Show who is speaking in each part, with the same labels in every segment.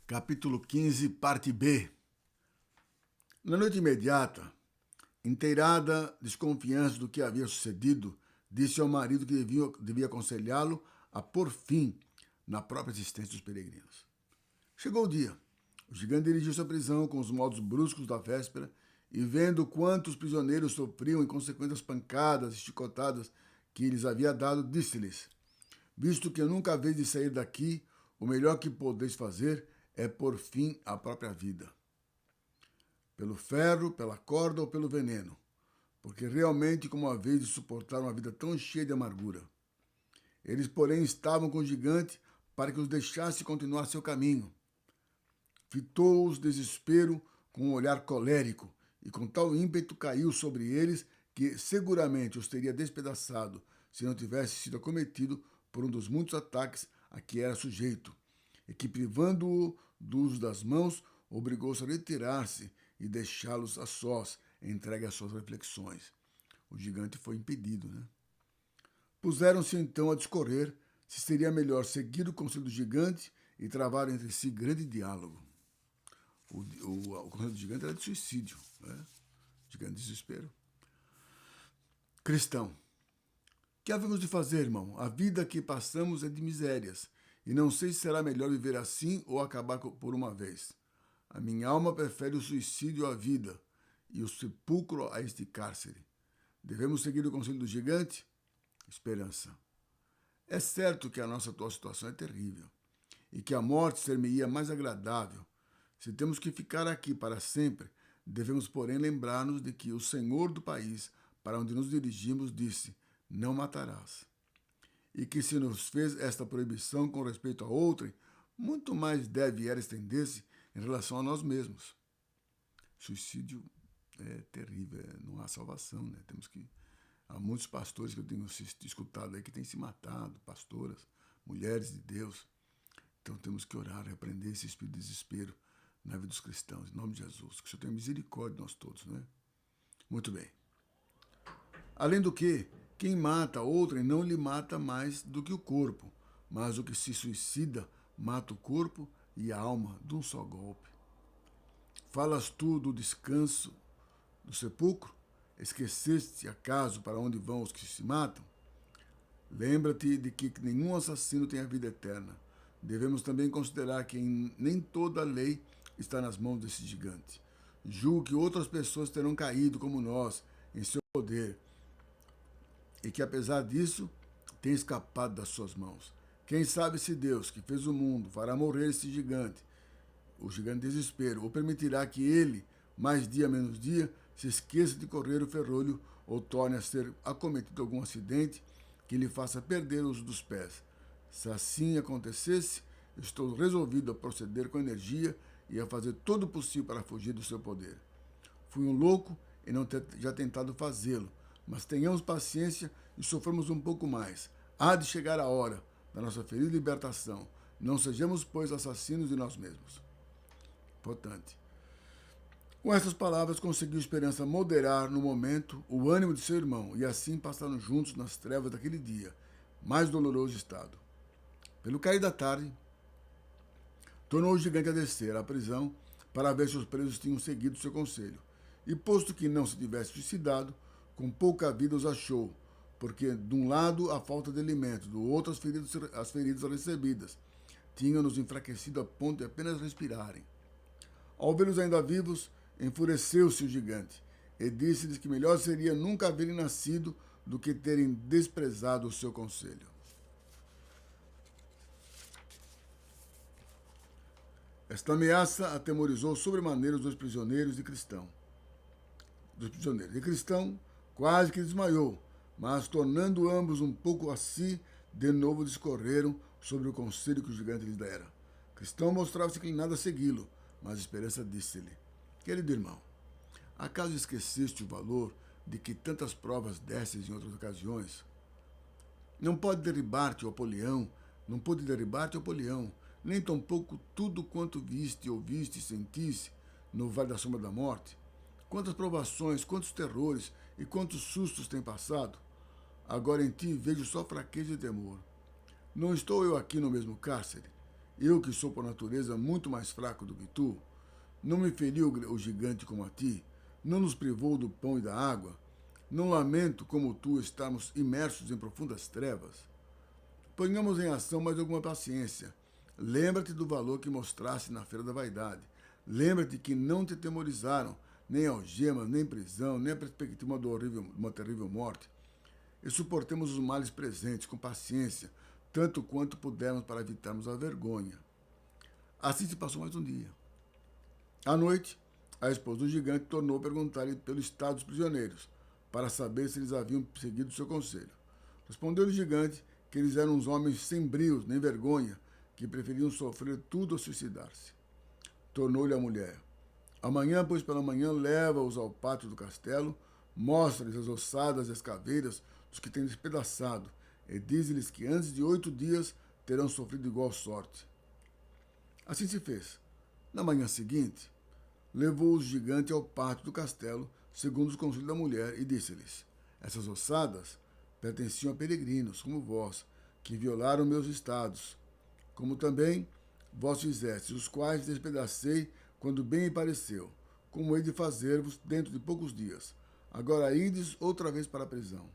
Speaker 1: Capítulo 15, parte B. Na noite imediata, inteirada desconfiança do que havia sucedido, disse ao marido que devia aconselhá-lo a pôr fim na própria existência dos peregrinos. Chegou o dia. O gigante dirigiu-se à prisão com os modos bruscos da véspera e, vendo quantos prisioneiros sofriam em consequência das pancadas e chicotadas que lhes havia dado, disse-lhes: visto que eu nunca haveis de sair daqui, o melhor que podeis fazer é pôr fim à própria vida. Pelo ferro, pela corda ou pelo veneno, porque realmente como haveis de suportar uma vida tão cheia de amargura. Eles, porém, estavam com o gigante para que os deixasse continuar seu caminho. Fitou-os desespero com um olhar colérico, e com tal ímpeto caiu sobre eles que seguramente os teria despedaçado se não tivesse sido acometido por um dos muitos ataques a que era sujeito, e que, privando-o do uso das mãos, obrigou-se a retirar-se e deixá-los a sós, entregue às suas reflexões. O gigante foi impedido, Puseram-se então a discorrer se seria melhor seguir o conselho do gigante e travar entre si grande diálogo. O conselho do gigante era de suicídio, Gigante de desespero. Cristão. Que havemos de fazer, irmão? A vida que passamos é de misérias, e não sei se será melhor viver assim ou acabar por uma vez. A minha alma prefere o suicídio à vida, e o sepulcro a este cárcere. Devemos seguir o conselho do gigante? Esperança. É certo que a nossa atual situação é terrível, e que a morte ser-me-ia mais agradável. Se temos que ficar aqui para sempre, devemos, porém, lembrar-nos de que o Senhor do país para onde nos dirigimos disse: não matarás. E que se nos fez esta proibição com respeito a outrem, muito mais deve era estender-se em relação a nós mesmos. Suicídio é terrível, não há salvação, Temos que... Há muitos pastores que eu tenho escutado aí que têm se matado, pastoras, mulheres de Deus. Então temos que orar, repreender esse espírito de desespero na vida dos cristãos, em nome de Jesus. Que o Senhor tenha misericórdia de nós todos, Muito bem. Além do que, quem mata outrem não lhe mata mais do que o corpo, mas o que se suicida mata o corpo e a alma de um só golpe. Falas tu do descanso do sepulcro? Esqueceste, acaso, para onde vão os que se matam? Lembra-te de que nenhum assassino tem a vida eterna. Devemos também considerar que nem toda a lei está nas mãos desse gigante. Julgo que outras pessoas terão caído, como nós, em seu poder, e que, apesar disso, tem escapado das suas mãos. Quem sabe se Deus, que fez o mundo, fará morrer esse gigante, o gigante desespero, ou permitirá que ele, mais dia menos dia, se esqueça de correr o ferrolho ou torne a ser acometido de algum acidente que lhe faça perder o uso dos pés. Se assim acontecesse, estou resolvido a proceder com energia e a fazer todo o possível para fugir do seu poder. Fui um louco e não ter já tentado fazê-lo, mas tenhamos paciência e soframos um pouco mais. Há de chegar a hora da nossa feliz libertação. Não sejamos, pois, assassinos de nós mesmos. Importante. Com essas palavras, conseguiu Esperança moderar, no momento, o ânimo de seu irmão, e assim passaram juntos nas trevas daquele dia, mais doloroso estado. Pelo cair da tarde, tornou o gigante a descer à prisão para ver se os presos tinham seguido seu conselho. E, posto que não se tivesse suicidado, com pouca vida os achou, porque, de um lado, a falta de alimento, do outro, as feridas recebidas, tinham-nos enfraquecido a ponto de apenas respirarem. Ao vê-los ainda vivos, enfureceu-se o gigante e disse-lhes que melhor seria nunca haverem nascido do que terem desprezado o seu conselho. Esta ameaça atemorizou sobremaneira os dois prisioneiros de Cristão. E Cristão quase que desmaiou, mas tornando ambos um pouco a si, de novo discorreram sobre o conselho que o gigante lhes dera. Cristão mostrava-se inclinado a segui-lo, mas Esperança disse-lhe: querido irmão, acaso esqueceste o valor de que tantas provas destes em outras ocasiões? Não pode derribar-te o Apolião, nem tampouco tudo quanto viste, ouviste e sentiste no vale da sombra da morte. Quantas provações, quantos terrores e quantos sustos tem passado? Agora em ti vejo só fraqueza e temor. Não estou eu aqui no mesmo cárcere? Eu que sou por natureza muito mais fraco do que tu, não me feriu o gigante como a ti, não nos privou do pão e da água, não lamento como tu estarmos imersos em profundas trevas. Ponhamos em ação mais alguma paciência. Lembra-te do valor que mostraste na feira da vaidade. Lembra-te que não te temorizaram, nem algemas, nem prisão, nem a perspectiva de uma terrível morte. E suportemos os males presentes com paciência, tanto quanto pudermos para evitarmos a vergonha. Assim se passou mais um dia. À noite, a esposa do gigante tornou a perguntar-lhe pelo estado dos prisioneiros, para saber se eles haviam seguido seu conselho. Respondeu-lhe o gigante que eles eram uns homens sem brios nem vergonha, que preferiam sofrer tudo a suicidar-se. Tornou-lhe a mulher: amanhã, pois pela manhã, leva-os ao pátio do castelo, mostra-lhes as ossadas e as caveiras dos que têm despedaçado, e diz-lhes que antes de 8 dias terão sofrido igual sorte. Assim se fez. Na manhã seguinte, levou o gigante ao pátio do castelo, segundo os conselhos da mulher, e disse-lhes: essas ossadas pertenciam a peregrinos, como vós, que violaram meus estados, como também vós fizestes, os quais despedacei quando bem me pareceu, como hei de fazer-vos dentro de poucos dias. Agora ides outra vez para a prisão.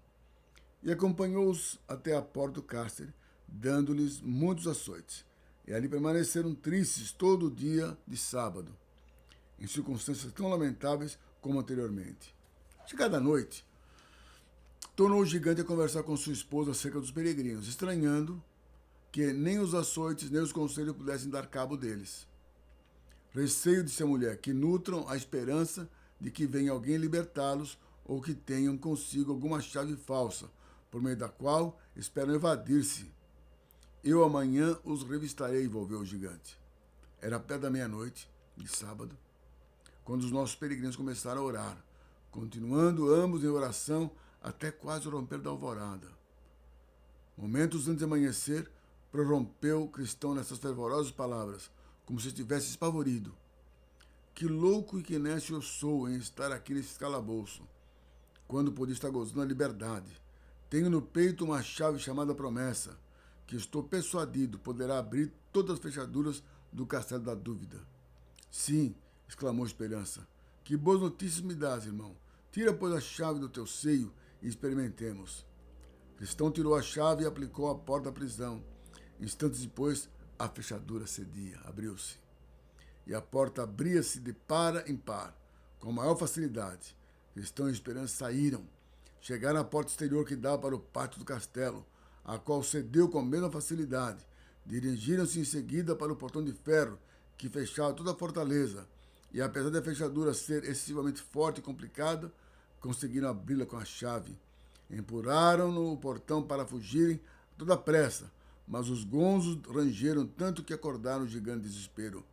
Speaker 1: E acompanhou-os até a porta do cárcere, dando-lhes muitos açoites. E ali permaneceram tristes todo o dia de sábado, em circunstâncias tão lamentáveis como anteriormente. Chegada a noite, tornou o gigante a conversar com sua esposa acerca dos peregrinos, estranhando que nem os açoites nem os conselhos pudessem dar cabo deles. Receio, disse a mulher, que nutram a esperança de que venha alguém libertá-los ou que tenham consigo alguma chave falsa, por meio da qual esperam evadir-se. Eu amanhã os revistarei, volveu o gigante. Era perto da meia-noite, de sábado, quando os nossos peregrinos começaram a orar, continuando ambos em oração até quase o romper da alvorada. Momentos antes de amanhecer, prorrompeu o cristão nessas fervorosas palavras, como se estivesse espavorido. Que louco e que nécio eu sou em estar aqui nesse calabouço, quando podia estar gozando a liberdade. Tenho no peito uma chave chamada promessa, que estou persuadido poderá abrir todas as fechaduras do castelo da dúvida. Sim, exclamou Esperança. Que boas notícias me dás, irmão. Tira, pois, a chave do teu seio e experimentemos. Cristão tirou a chave e aplicou à porta da prisão. Instantes depois, a fechadura cedia, abriu-se. E a porta abria-se de par em par, com a maior facilidade. Cristão e Esperança saíram. Chegaram à porta exterior que dava para o pátio do castelo, a qual cedeu com a mesma facilidade. Dirigiram-se em seguida para o portão de ferro, que fechava toda a fortaleza, e apesar da fechadura ser excessivamente forte e complicada, conseguiram abri-la com a chave. Empurraram-no o portão para fugirem a toda pressa, mas os gonzos rangeram tanto que acordaram o gigante de desespero,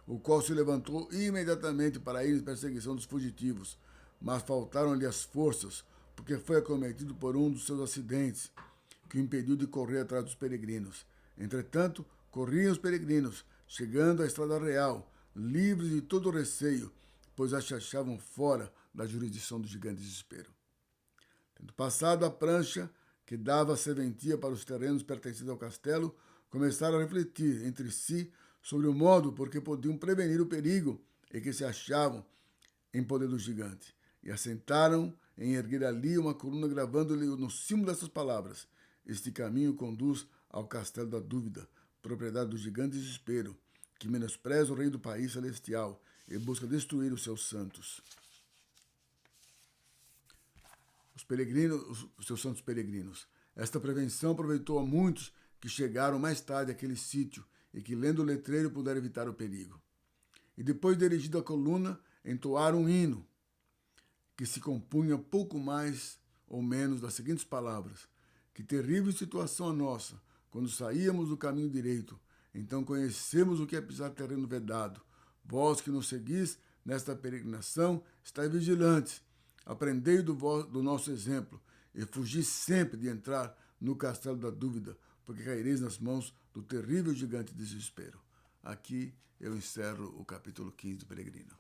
Speaker 1: o qual se levantou imediatamente para ir em perseguição dos fugitivos, mas faltaram-lhe as forças, porque foi acometido por um dos seus acidentes, que o impediu de correr atrás dos peregrinos. Entretanto, corriam os peregrinos, chegando à estrada real, livres de todo o receio, pois as achavam fora da jurisdição do gigante de desespero. Tendo passado a prancha que dava serventia para os terrenos pertencentes ao castelo, começaram a refletir entre si sobre o modo por que podiam prevenir o perigo em que se achavam em poder do gigante, e assentaram em erguer ali uma coluna gravando-lhe no cimo dessas palavras: este caminho conduz ao castelo da dúvida, propriedade do gigante desespero, que menospreza o rei do país celestial e busca destruir os seus santos. Os seus santos peregrinos. Esta prevenção aproveitou a muitos que chegaram mais tarde àquele sítio e que, lendo o letreiro, puderam evitar o perigo. E depois, dirigido à coluna, entoaram um hino que se compunha pouco mais ou menos das seguintes palavras: que terrível situação a nossa, quando saíamos do caminho direito, então conhecemos o que é pisar terreno vedado. Vós que nos seguis nesta peregrinação, estáis vigilantes. Aprendei do nosso exemplo e fugi sempre de entrar no castelo da dúvida, porque caireis nas mãos do terrível gigante de desespero. Aqui eu encerro o capítulo 15 do Peregrino.